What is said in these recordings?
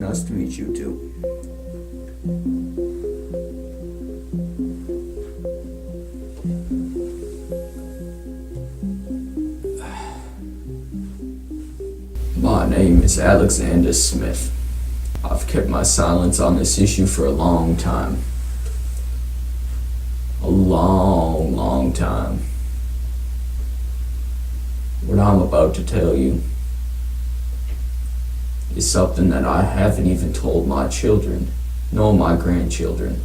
Nice to meet you too. My name is Alexander Smith. I've kept my silence on this issue for a long time. A long time. What I'm about to tell you is something that I haven't even told my children, nor my grandchildren.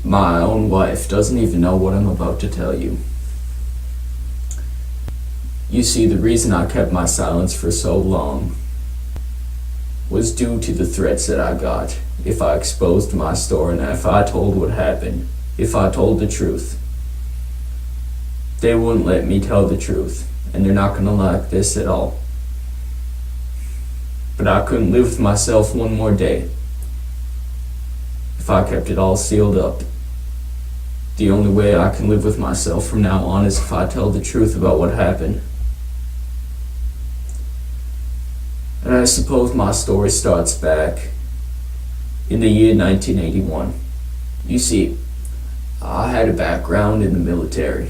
My own wife doesn't even know what I'm about to tell you. You see, the reason I kept my silence for so long was due to the threats that I got if I exposed my story and if I told what happened, if I told the truth. They wouldn't let me tell the truth, and they're not gonna like this at all. But I couldn't live with myself one more day if I kept it all sealed up. The only way I can live with myself from now on is if I tell the truth about what happened. And I suppose my story starts back in the year 1981. You see, I had a background in the military.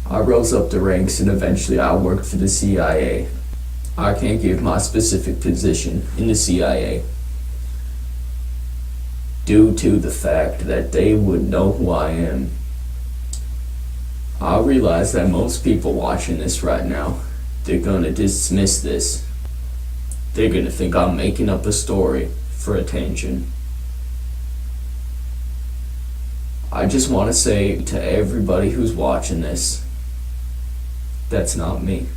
I rose up the ranks and eventually I worked for the CIA. I can't give my specific position in the CIA due to the fact that they would know who I am. I realize that most people watching this right now, they're gonna dismiss this. They're gonna think I'm making up a story for attention. I just want to say to everybody who's watching this, that's not me.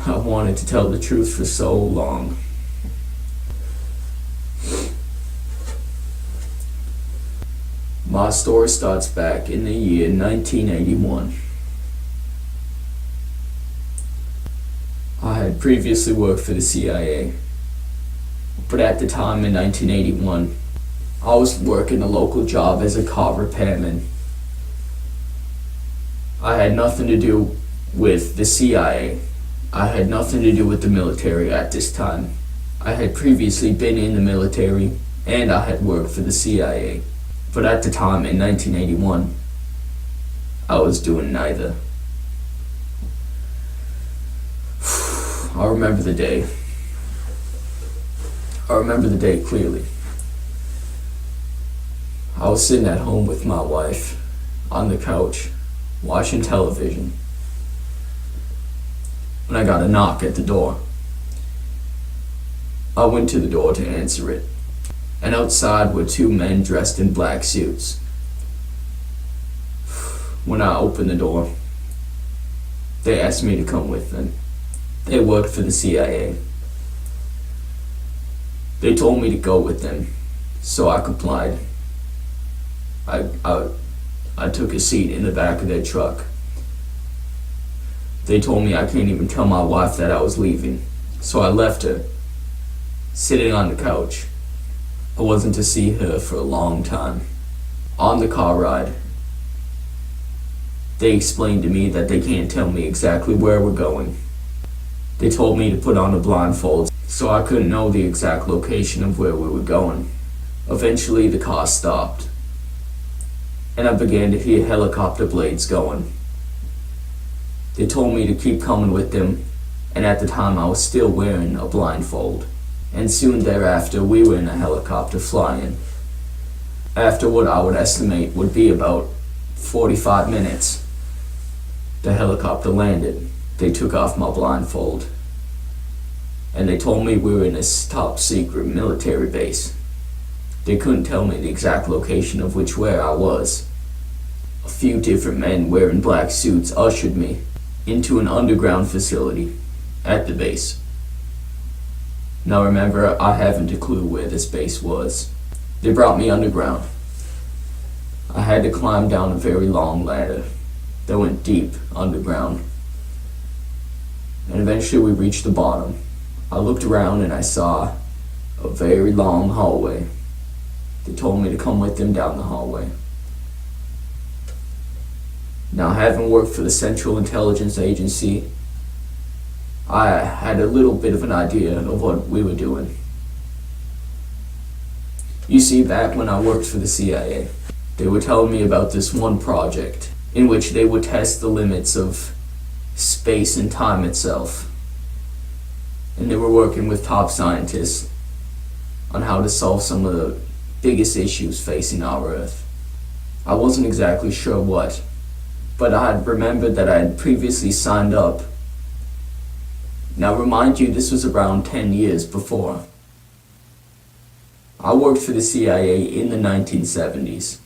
I wanted to tell the truth for so long. My story starts back in the year 1981. I had previously worked for the CIA, but at the time in 1981, I was working a local job as a car repairman. I had nothing to do with the CIA. I had nothing to do with the military at this time. I had previously been in the military and I had worked for the CIA. But at the time in 1981, I was doing neither. I remember the day. I remember the day clearly. I was sitting at home with my wife on the couch, watching television, when I got a knock at the door. I went to the door to answer it, and outside were two men dressed in black suits. When I opened the door, they asked me to come with them. They worked for the CIA. They told me to go with them, so I complied. I took a seat in the back of their truck. They told me I can't even tell my wife that I was leaving, so I left her, sitting on the couch. I wasn't to see her for a long time. On the car ride, they explained to me that they can't tell me exactly where we're going. They told me to put on a blindfold, so I couldn't know the exact location of where we were going. Eventually the car stopped, and I began to hear helicopter blades going. They told me to keep coming with them, and at the time I was still wearing a blindfold. And soon thereafter we were in a helicopter flying. After what I would estimate would be about 45 minutes, the helicopter landed. They took off my blindfold, and they told me we were in a top secret military base. They couldn't tell me the exact location of where I was. A few different men wearing black suits ushered me into an underground facility at the base. Now remember, I haven't a clue where this base was. They brought me underground. I had to climb down a very long ladder that went deep underground. And eventually we reached the bottom. I looked around and I saw a very long hallway. They told me to come with them down the hallway. Now, having worked for the Central Intelligence Agency I had a little bit of an idea of what we were doing. You see, back when I worked for the CIA, they were telling me about this one project in which they would test the limits of space and time itself. And they were working with top scientists on how to solve some of the biggest issues facing our Earth. I wasn't exactly sure what, but I had remembered that I had previously signed up. Now remind you, this was around 10 years before. I worked for the CIA in the 1970s,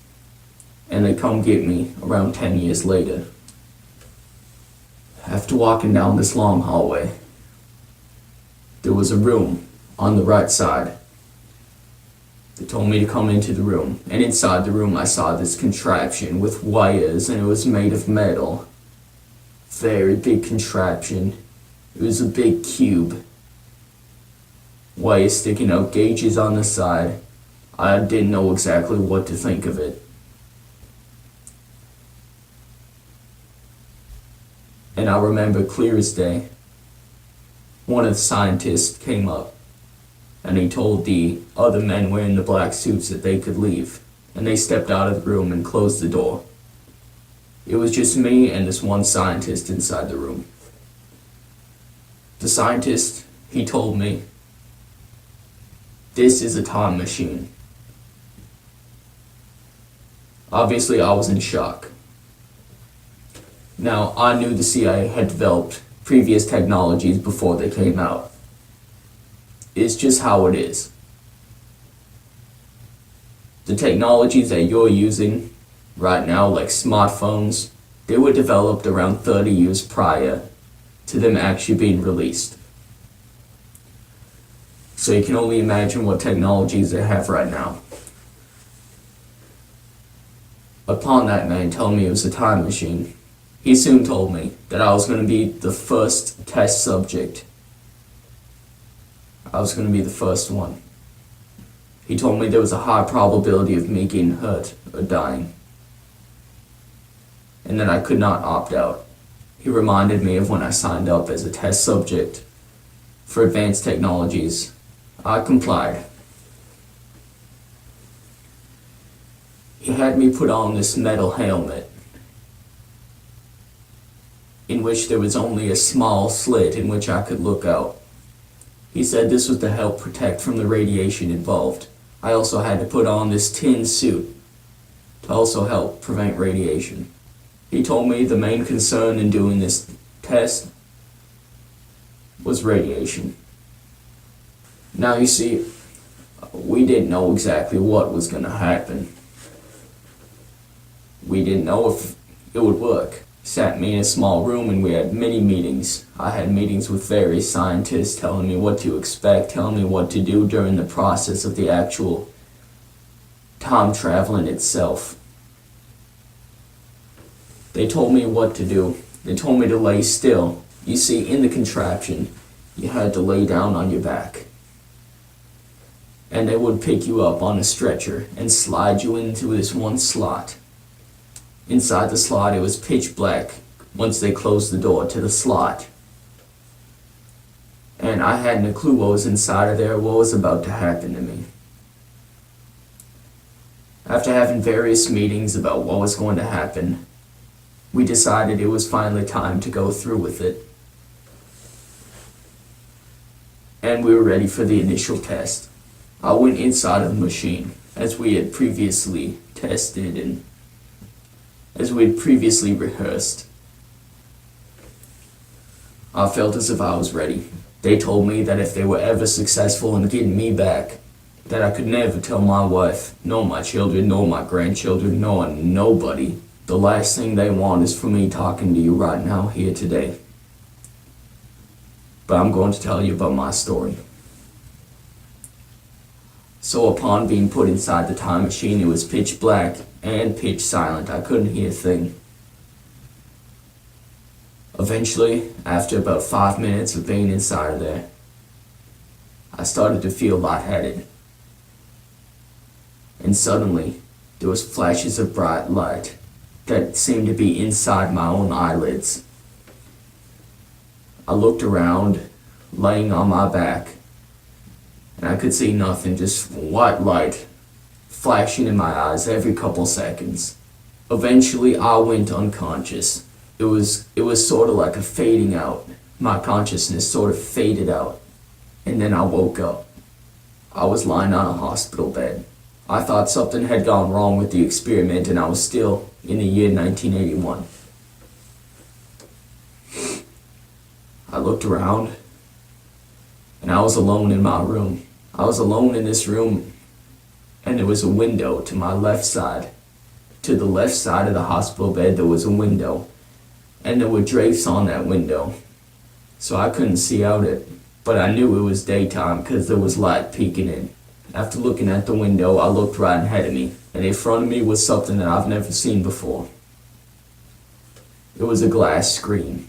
and they come get me around 10 years later. After walking down this long hallway, there was a room on the right side. They told me to come into the room, and inside the room I saw this contraption with wires, and it was made of metal. Very big contraption. It was a big cube. Wires sticking out, gauges on the side. I didn't know exactly what to think of it. And I remember clear as day, one of the scientists came up and he told the other men wearing the black suits that they could leave. And they stepped out of the room and closed the door. It was just me and this one scientist inside the room. The scientist, he told me, "This is a time machine." Obviously, I was in shock. Now, I knew the CIA had developed previous technologies before they came out. It's just how it is. The technologies that you're using right now, like smartphones, they were developed around 30 years prior to them actually being released. So you can only imagine what technologies they have right now. Upon that man telling me it was a time machine, he soon told me that I was going to be the first test subject. I was going to be the first one. He told me there was a high probability of me getting hurt or dying, and that I could not opt out. He reminded me of when I signed up as a test subject for advanced technologies. I complied. He had me put on this metal helmet in which there was only a small slit in which I could look out. He said this was to help protect from the radiation involved. I also had to put on this tin suit to also help prevent radiation. He told me the main concern in doing this test was radiation. Now you see, we didn't know exactly what was going to happen. We didn't know if it would work. He sat me in a small room and we had many meetings. I had meetings with various scientists telling me what to expect, telling me what to do during the process of the actual time traveling itself. They told me what to do. They told me to lay still. You see, in the contraption, you had to lay down on your back. And they would pick you up on a stretcher and slide you into this one slot. Inside the slot, it was pitch black once they closed the door to the slot. And I hadn't a clue what was inside of there, what was about to happen to me. After having various meetings about what was going to happen, we decided it was finally time to go through with it. And we were ready for the initial test. I went inside of the machine, as we had previously tested and as we had previously rehearsed. I felt as if I was ready. They told me that if they were ever successful in getting me back, that I could never tell my wife, nor my children, nor my grandchildren, nor nobody. The last thing they want is for me talking to you right now, here today. But I'm going to tell you about my story. So upon being put inside the time machine, it was pitch black and pitch silent. I couldn't hear a thing. Eventually, after about 5 minutes of being inside of there, I started to feel lightheaded. And suddenly, there was flashes of bright light that seemed to be inside my own eyelids. I looked around, laying on my back, and I could see nothing, just white light flashing in my eyes every couple seconds. Eventually, I went unconscious. It was sort of like a fading out. My consciousness sort of faded out, and then I woke up. I was lying on a hospital bed. I thought something had gone wrong with the experiment, and I was still in the year 1981. I looked around, and I was alone in my room. I was alone in this room, and there was a window to my left side. To the left side of the hospital bed, there was a window, and there were drapes on that window, so I couldn't see out it, but I knew it was daytime because there was light peeking in. After looking at the window, I looked right ahead of me, and in front of me was something that I've never seen before. It was a glass screen.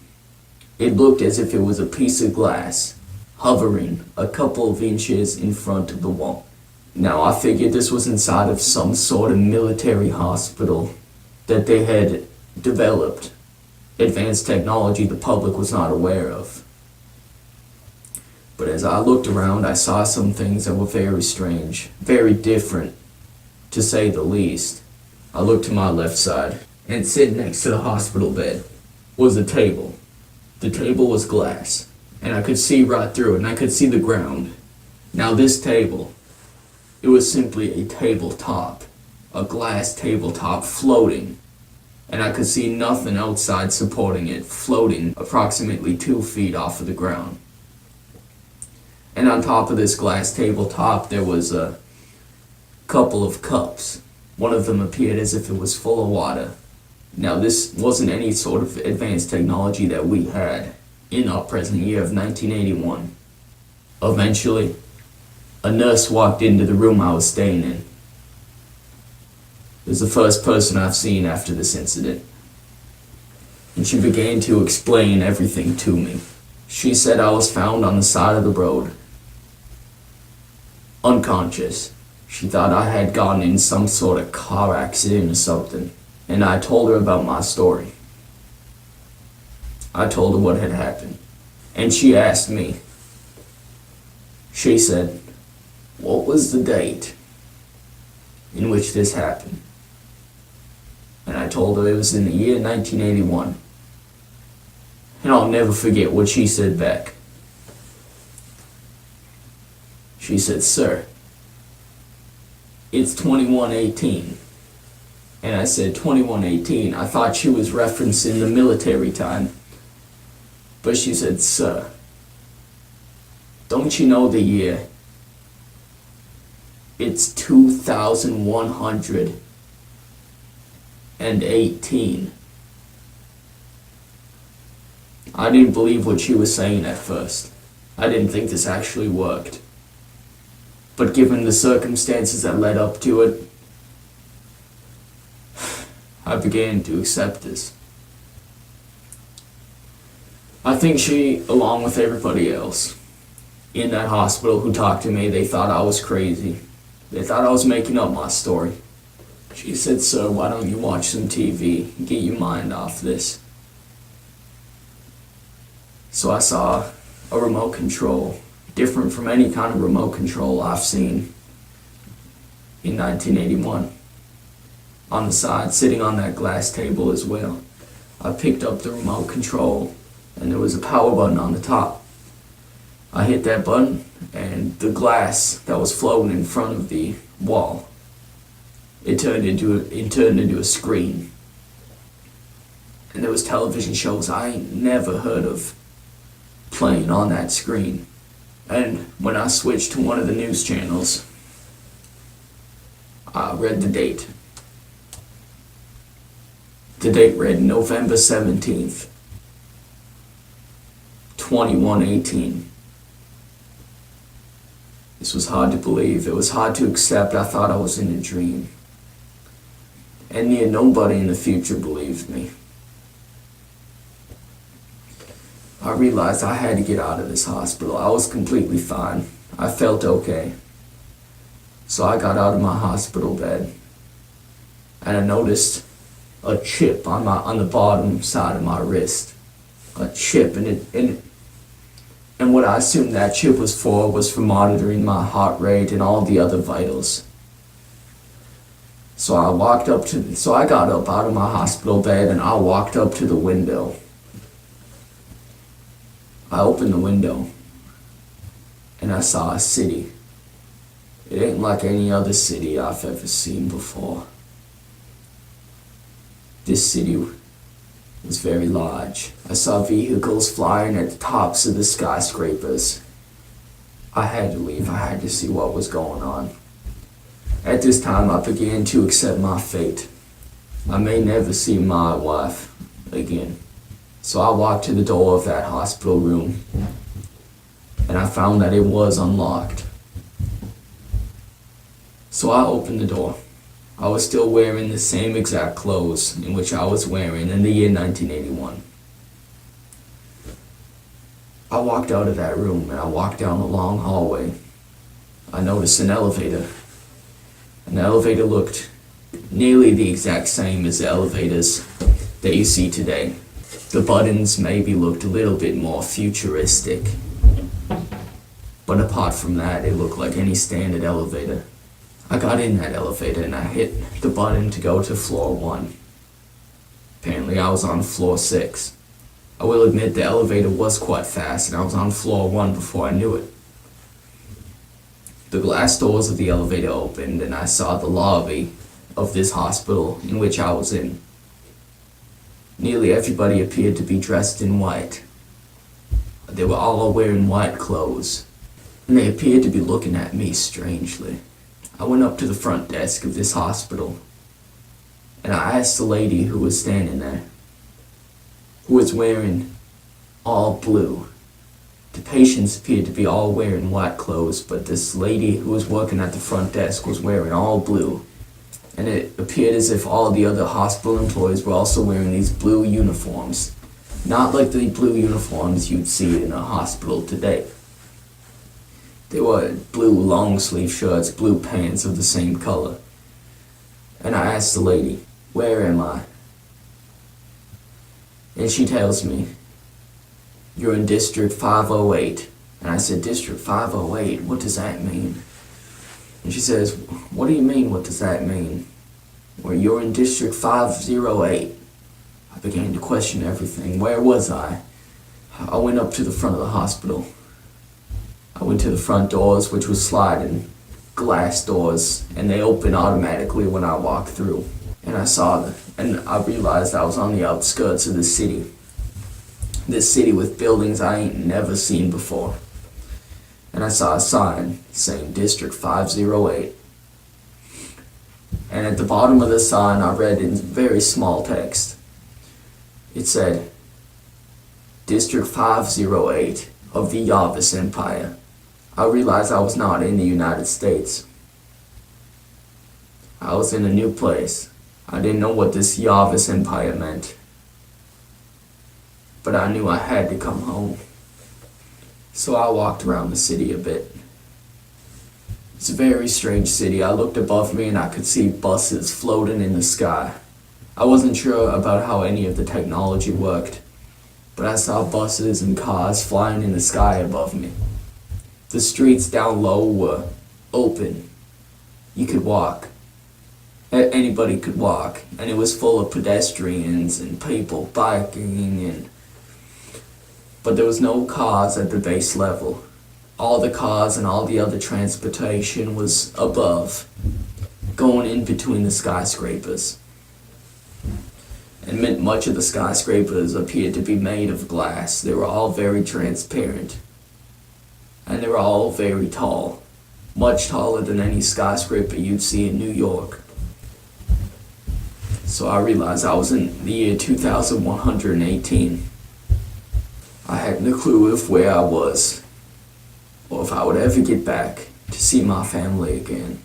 It looked as if it was a piece of glass, hovering a couple of inches in front of the wall. Now, I figured this was inside of some sort of military hospital that they had developed advanced technology the public was not aware of. But as I looked around, I saw some things that were very strange, very different, to say the least. I looked to my left side, and sitting next to the hospital bed was a table. The table was glass, and I could see right through it, and I could see the ground. Now this table, it was simply a tabletop, a glass tabletop floating, and I could see nothing outside supporting it, floating approximately 2 feet off of the ground. And on top of this glass tabletop, there was a couple of cups. One of them appeared as if it was full of water. Now, this wasn't any sort of advanced technology that we had in our present year of 1981. Eventually, a nurse walked into the room I was staying in. It was the first person I've seen after this incident. And she began to explain everything to me. She said I was found on the side of the road, unconscious. She thought I had gotten in some sort of car accident or something, and I told her about my story. I told her what had happened, and she asked me. She said, what was the date in which this happened? And I told her it was in the year 1981. And I'll never forget what she said back. She said, sir, it's 2118. And I said, 2118. I thought she was referencing the military time. But she said, sir, don't you know the year? It's 2118. I didn't believe what she was saying at first. I didn't think this actually worked. But given the circumstances that led up to it, I began to accept this. I think she, along with everybody else in that hospital who talked to me, they thought I was crazy. They thought I was making up my story. She said, sir, why don't you watch some TV and get your mind off this? So I saw a remote control, different from any kind of remote control I've seen in 1981. On the side, sitting on that glass table as well. I picked up the remote control, and there was a power button on the top. I hit that button, and the glass that was floating in front of the wall, it turned into a screen. And there was television shows I ain't never heard of playing on that screen. And when I switched to one of the news channels, I read the date. The date read November 17th, 2118. This was hard to believe. It was hard to accept. I thought I was in a dream. And near nobody in the future believed me. I realized I had to get out of this hospital. I was completely fine. I felt okay. So I got out of my hospital bed, and I noticed a chip on the bottom side of my wrist. A chip, and what I assumed that chip was for monitoring my heart rate and all the other vitals. So I got up out of my hospital bed and I walked up to the window. I opened the window and I saw a city. It ain't like any other city I've ever seen before. This city was very large. I saw vehicles flying at the tops of the skyscrapers. I had to leave. I had to see what was going on. At this time, I began to accept my fate. I may never see my wife again. So I walked to the door of that hospital room, and I found that it was unlocked. So I opened the door. I was still wearing the same exact clothes in which I was wearing in the year 1981. I walked out of that room and I walked down a long hallway. I noticed an elevator. And the elevator looked nearly the exact same as the elevators that you see today. The buttons maybe looked a little bit more futuristic. But apart from that, it looked like any standard elevator. I got in that elevator and I hit the button to go to floor 1. Apparently I was on floor 6. I will admit the elevator was quite fast and I was on floor 1 before I knew it. The glass doors of the elevator opened and I saw the lobby of this hospital in which I was in. Nearly everybody appeared to be dressed in white. They were all wearing white clothes and they appeared to be looking at me strangely. I went up to the front desk of this hospital and I asked the lady who was standing there, who was wearing all blue. The patients appeared to be all wearing white clothes, but this lady who was working at the front desk was wearing all blue. And it appeared as if all the other hospital employees were also wearing these blue uniforms. Not like the blue uniforms you'd see in a hospital today. They wore blue long sleeve shirts, blue pants of the same color. And I asked the lady, "Where am I?" And she tells me, "You're in District 508. And I said, "District 508? What does that mean?" And she says, "What do you mean, what does that mean?" "Well, you're in District 508. I began to question everything. Where was I? I went up to the front of the hospital. I went to the front doors, which was sliding glass doors, and they open automatically when I walk through. And I realized I was on the outskirts of the city. This city with buildings I ain't never seen before. And I saw a sign saying District 508. And at the bottom of the sign I read in very small text. It said, District 508 of the Yavis Empire. I realized I was not in the United States. I was in a new place. I didn't know what this Yavis Empire meant. But I knew I had to come home. So I walked around the city a bit. It's a very strange city. I looked above me and I could see buses floating in the sky. I wasn't sure about how any of the technology worked, but I saw buses and cars flying in the sky above me. The streets down low were open. You could walk. Anybody could walk, and it was full of pedestrians and people biking but there was no cars at the base level. All the cars and all the other transportation was above, going in between the skyscrapers. And much of the skyscrapers appeared to be made of glass. They were all very transparent. And they were all very tall. Much taller than any skyscraper you'd see in New York. So I realized I was in the year 2118. I had no clue of where I was, or if I would ever get back to see my family again.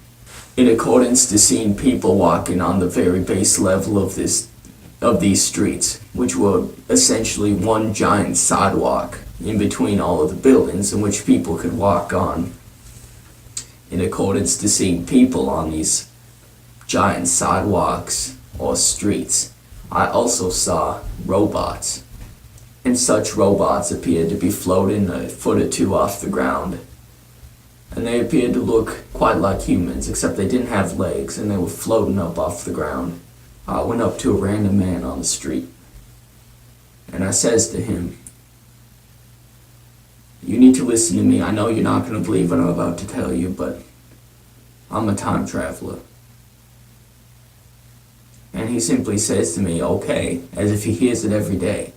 In accordance to seeing people walking on the very base level of these streets, which were essentially one giant sidewalk in between all of the buildings in which people could walk on. In accordance to seeing people on these giant sidewalks or streets, I also saw robots. and such robots appeared to be floating a foot or two off the ground. And they appeared to look quite like humans, except they didn't have legs, and they were floating up off the ground. I went up to a random man on the street, and I says to him, "You need to listen to me. I know you're not going to believe what I'm about to tell you, but I'm a time traveler." And he simply says to me, "Okay," as if he hears it every day.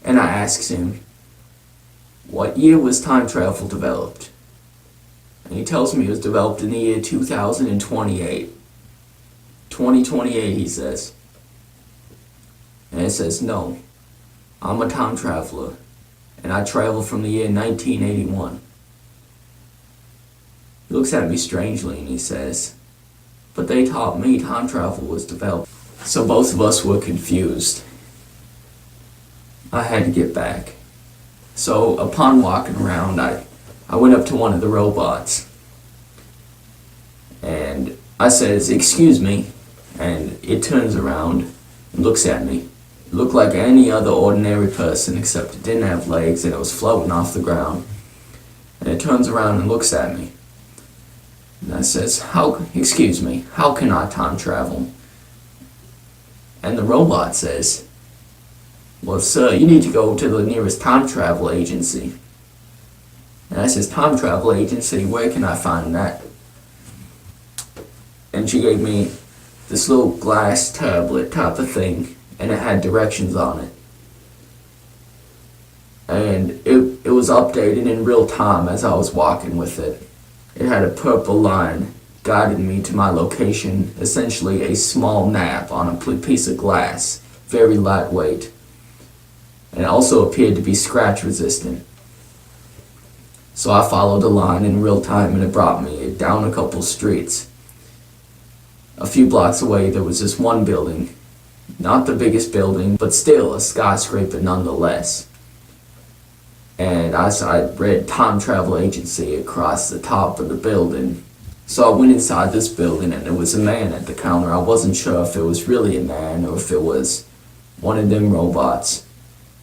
And I asks him, "What year was time travel developed?" And he tells me it was developed in the year 2028. 2028, he says. And it says, "No, I'm a time traveler, and I travel from the year 1981. He looks at me strangely and he says, "But they taught me time travel was developed." So both of us were confused. I had to get back. So upon walking around, I went up to one of the robots. And I says, "Excuse me." And it turns around and looks at me. It looked like any other ordinary person, except it didn't have legs and it was floating off the ground. And it turns around and looks at me. And I says, "Excuse me, how can I time travel?" And the robot says, "Well, sir, you need to go to the nearest time travel agency." And I says, "Time travel agency, where can I find that?" And she gave me this little glass tablet type of thing, and it had directions on it. And it was updated in real time as I was walking with it. It had a purple line guiding me to my location, essentially a small nap on a piece of glass, very lightweight. And it also appeared to be scratch resistant. So I followed the line in real time and it brought me down a couple streets. A few blocks away there was this one building, not the biggest building, but still a skyscraper nonetheless. And I read time travel agency across the top of the building. So I went inside this building and there was a man at the counter. I wasn't sure if it was really a man or if it was one of them robots.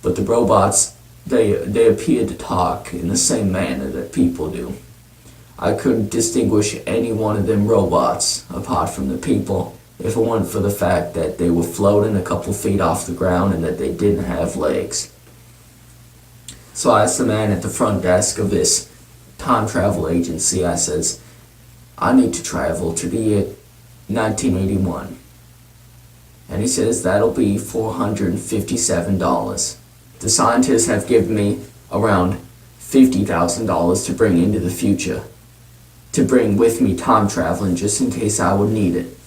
But the robots, they appeared to talk in the same manner that people do. I couldn't distinguish any one of them robots apart from the people if it weren't for the fact that they were floating a couple feet off the ground and that they didn't have legs. So I asked the man at the front desk of this time travel agency, I says, "I need to travel to the year 1981. And he says, "That'll be $457. The scientists have given me around $50,000 to bring into the future, to bring with me time traveling just in case I would need it."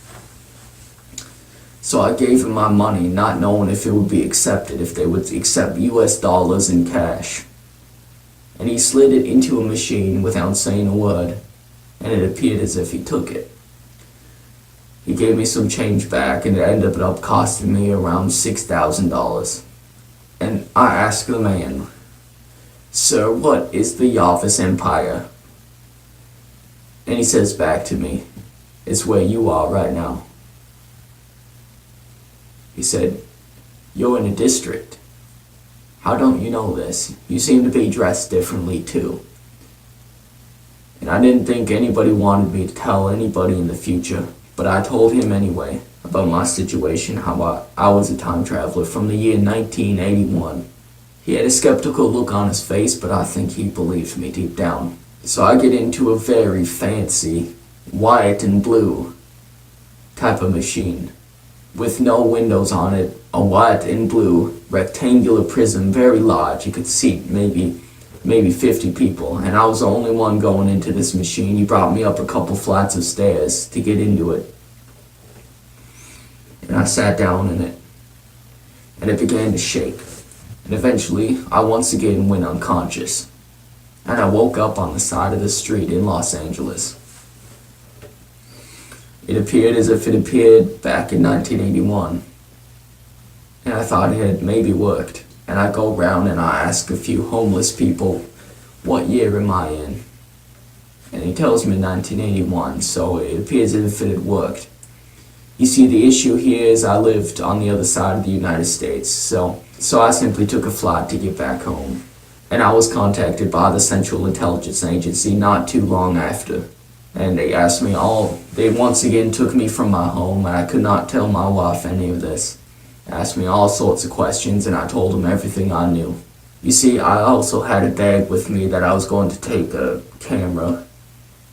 So I gave him my money, not knowing if it would be accepted, if they would accept US dollars in cash. And he slid it into a machine without saying a word, and it appeared as if he took it. He gave me some change back, and it ended up costing me around $6,000. And I asked the man, "Sir, what is the Yavis Empire?" And he says back to me, "It's where you are right now." He said, "You're in a district. How don't you know this? You seem to be dressed differently too." And I didn't think anybody wanted me to tell anybody in the future, but I told him anyway about my situation, how I was a time traveler from the year 1981. He had a skeptical look on his face, but I think he believed me deep down. So I get into a very fancy white and blue type of machine with no windows on it, a white and blue rectangular prism, very large. You could seat maybe 50 people, and I was the only one going into this machine. He brought me up a couple flights of stairs to get into it. And I sat down in it, and it began to shake. And eventually, I once again went unconscious. And I woke up on the side of the street in Los Angeles. It appeared as if it appeared back in 1981. And I thought it had maybe worked. And I go around and I ask a few homeless people, "What year am I in?" And he tells me 1981, so it appears as if it had worked. You see, the issue here is I lived on the other side of the United States, so So I simply took a flight to get back home. And I was contacted by the Central Intelligence Agency not too long after. And they once again took me from my home, and I could not tell my wife any of this. Asked me all sorts of questions, and I told them everything I knew. You see, I also had a bag with me that I was going to take a camera,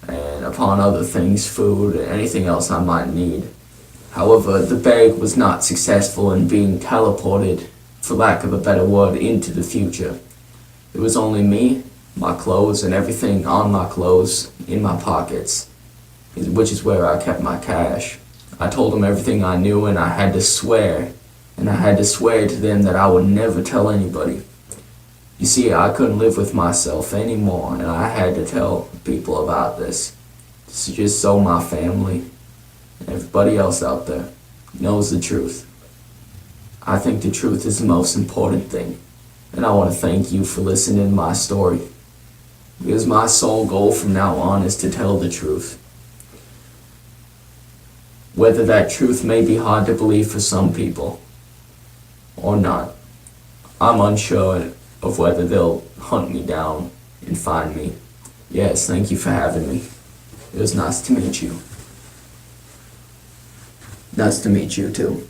and upon other things, food, and anything else I might need. However, the bag was not successful in being teleported, for lack of a better word, into the future. It was only me, my clothes, and everything on my clothes in my pockets, which is where I kept my cash. I told them everything I knew, and I had to swear to them that I would never tell anybody. You see, I couldn't live with myself anymore, and I had to tell people about this. Just so my family and everybody else out there knows the truth. I think the truth is the most important thing, and I want to thank you for listening to my story, because my sole goal from now on is to tell the truth. Whether that truth may be hard to believe for some people, or not. I'm unsure of whether they'll hunt me down and find me. Yes, thank you for having me. It was nice to meet you. Nice to meet you too.